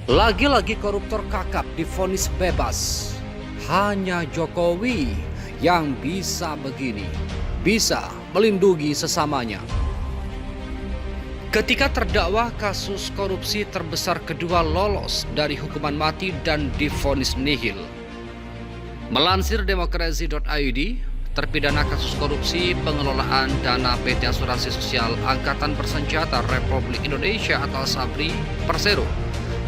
Lagi-lagi koruptor kakap divonis bebas. Hanya Jokowi yang bisa begini, bisa melindungi sesamanya. Ketika terdakwa kasus korupsi terbesar kedua lolos dari hukuman mati dan divonis nihil. Melansir demokrasi.id, terpidana kasus korupsi pengelolaan dana PT Asuransi Sosial Angkatan Bersenjata Republik Indonesia atau ASABRI Persero,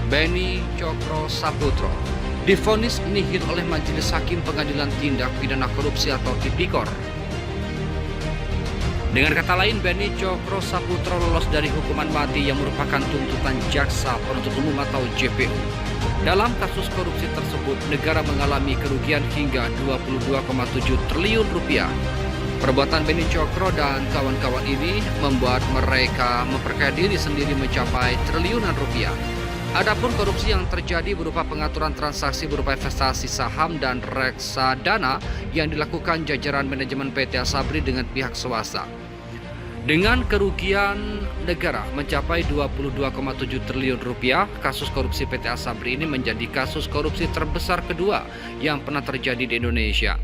Beni Cokro Saputro, divonis nihil oleh Majelis Hakim Pengadilan Tindak Pidana Korupsi atau Tipikor. Dengan kata lain, Beni Cokro Saputro lolos dari hukuman mati yang merupakan tuntutan Jaksa Penuntut Umum atau JPU. Dalam kasus korupsi tersebut, negara mengalami kerugian hingga 22,7 triliun rupiah. Perbuatan Beni Cokro dan kawan-kawan ini membuat mereka memperkaya diri sendiri mencapai triliunan rupiah. Adapun korupsi yang terjadi berupa pengaturan transaksi berupa investasi saham dan reksadana yang dilakukan jajaran manajemen PT ASABRI dengan pihak swasta. Dengan kerugian negara mencapai 22,7 triliun rupiah, kasus korupsi PT ASABRI ini menjadi kasus korupsi terbesar kedua yang pernah terjadi di Indonesia.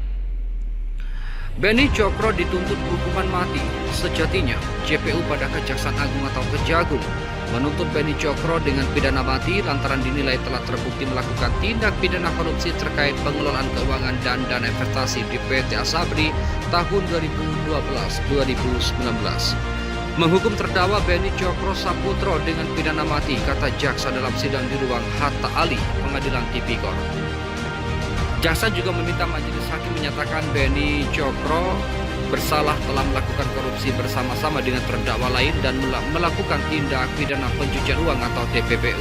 Beni Cokro dituntut hukuman mati. Sejatinya, JPU pada Kejaksaan Agung atau Kejagung menuntut Beni Cokro dengan pidana mati lantaran dinilai telah terbukti melakukan tindak pidana korupsi terkait pengelolaan keuangan dan dana investasi di PT ASABRI tahun 2012-2019. Menghukum terdakwa Beni Cokro Saputro dengan pidana mati, kata jaksa dalam sidang di ruang Hatta Ali, Pengadilan Tipikor. Jaksa juga meminta majelis hakim menyatakan Beni Cokro bersalah telah melakukan korupsi bersama-sama dengan terdakwa lain dan melakukan tindak pidana pencucian uang atau TPPU.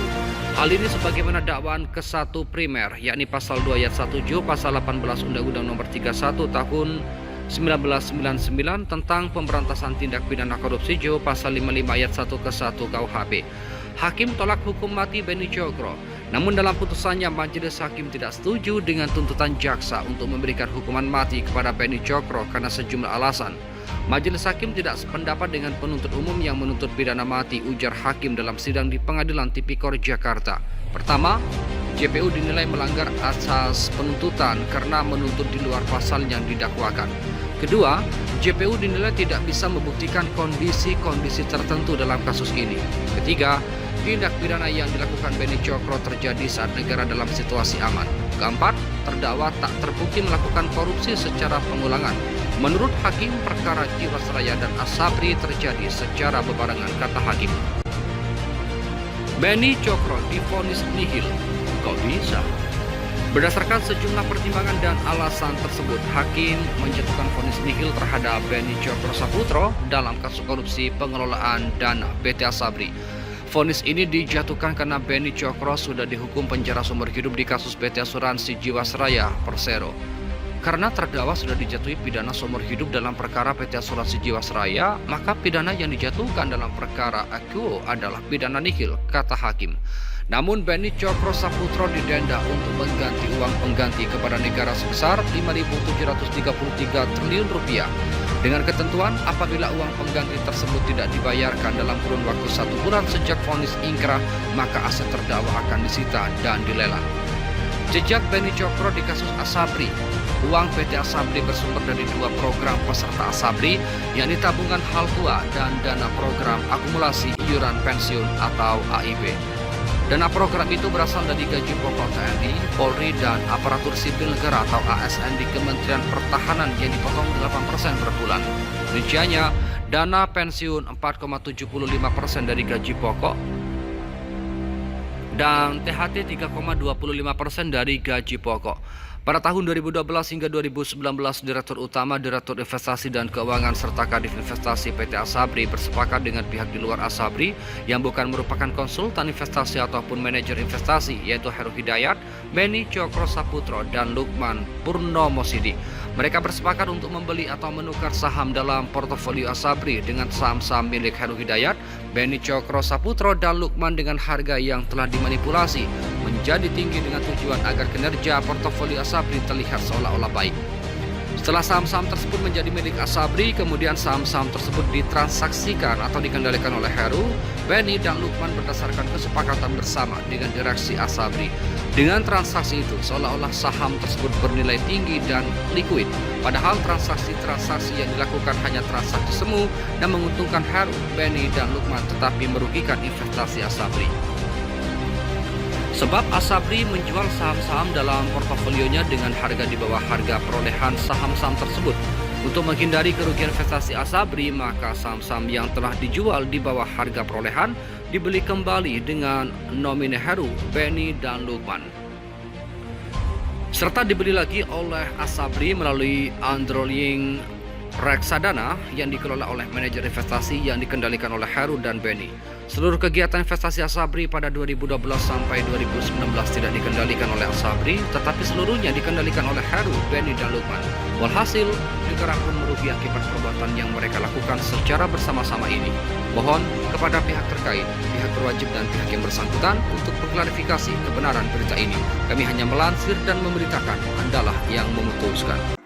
Hal ini sebagaimana dakwaan ke-1 primer, yakni pasal 2 ayat 1 J, pasal 18 Undang-Undang Nomor 31 Tahun 1999 tentang pemberantasan tindak pidana korupsi J, pasal 55 ayat 1 ke-1 KUHP. Hakim tolak hukum mati Beni Cokro. Namun dalam putusannya, majelis hakim tidak setuju dengan tuntutan jaksa untuk memberikan hukuman mati kepada Beni Cokro karena sejumlah alasan. Majelis hakim tidak sependapat dengan penuntut umum yang menuntut pidana mati, ujar hakim dalam sidang di Pengadilan Tipikor Jakarta. Pertama, JPU dinilai melanggar asas penuntutan karena menuntut di luar pasal yang didakwakan. Kedua, JPU dinilai tidak bisa membuktikan kondisi-kondisi tertentu dalam kasus ini. Ketiga, tindak pidana yang dilakukan Beni Cokro terjadi saat negara dalam situasi aman. Keempat, terdakwa tak terbukti melakukan korupsi secara pengulangan. Menurut hakim, perkara Jiwasraya dan ASABRI terjadi secara bebarengan, kata hakim. Beni Cokro divonis nihil. Kok bisa? Berdasarkan sejumlah pertimbangan dan alasan tersebut, hakim menjatuhkan vonis nihil terhadap Beni Cokro Saputro dalam kasus korupsi pengelolaan dana PT ASABRI. Vonis ini dijatuhkan karena Beni Cokro sudah dihukum penjara seumur hidup di kasus PT Asuransi Jiwasraya Persero. Karena terdakwa sudah dijatuhi pidana seumur hidup dalam perkara PT Asuransi Jiwasraya, maka pidana yang dijatuhkan dalam perkara akuo adalah pidana nihil, kata hakim. Namun Beni Cokro Saputro didenda untuk mengganti uang pengganti kepada negara sebesar 5.733 triliun rupiah. Dengan ketentuan apabila uang pengganti tersebut tidak dibayarkan dalam kurun waktu 1 bulan sejak vonis ingkrah, maka aset terdakwa akan disita dan dilelang. Jejak Beni Cokro di kasus ASABRI. Uang PT ASABRI bersumber dari 2 program peserta ASABRI, yakni tabungan hal tua dan dana program akumulasi iuran pensiun atau AIP. Dana program itu berasal dari gaji pokok TNI, Polri, dan aparatur sipil negara atau ASN di Kementerian Pertahanan yang dipotong 8% per bulan. Rinciannya, dana pensiun 4,75% dari gaji pokok dan THT 3,25% dari gaji pokok. Pada tahun 2012 hingga 2019, Direktur Utama, Direktur Investasi dan Keuangan serta Kadif Investasi PT ASABRI bersepakat dengan pihak di luar ASABRI yang bukan merupakan konsultan investasi ataupun manajer investasi, yaitu Heru Hidayat, Beni Cokro Saputro, dan Lukman Purnomo Sidi. Mereka bersepakat untuk membeli atau menukar saham dalam portofolio ASABRI dengan saham-saham milik Heru Hidayat, Beni Cokro Saputro, dan Lukman dengan harga yang telah dimanipulasi menjadi tinggi dengan tujuan agar kinerja portofolio ASABRI terlihat seolah-olah baik. Setelah saham-saham tersebut menjadi milik Asabri, kemudian saham-saham tersebut ditransaksikan atau dikendalikan oleh Heru, Benny, dan Lukman berdasarkan kesepakatan bersama dengan direksi Asabri. Dengan transaksi itu, seolah-olah saham tersebut bernilai tinggi dan likuid. Padahal transaksi-transaksi yang dilakukan hanya transaksi semu dan menguntungkan Heru, Benny, dan Lukman, tetapi merugikan investasi Asabri. Sebab Asabri menjual saham-saham dalam portofolionya dengan harga di bawah harga perolehan saham-saham tersebut. Untuk menghindari kerugian investasi Asabri, maka saham-saham yang telah dijual di bawah harga perolehan dibeli kembali dengan nomine Heru, Benny, dan Lukman. Serta dibeli lagi oleh Asabri melalui underlying reksadana yang dikelola oleh manajer investasi yang dikendalikan oleh Heru dan Benny. Seluruh kegiatan investasi Asabri pada 2012 sampai 2019 tidak dikendalikan oleh Asabri, tetapi seluruhnya dikendalikan oleh Heru, Benny, dan Lukman. Walhasil, negara pun merugi akibat perbuatan yang mereka lakukan secara bersama-sama ini. Mohon kepada pihak terkait, pihak berwajib dan pihak yang bersangkutan untuk mengklarifikasi kebenaran berita ini. Kami hanya melansir dan memberitakan, Andalah yang memutuskan.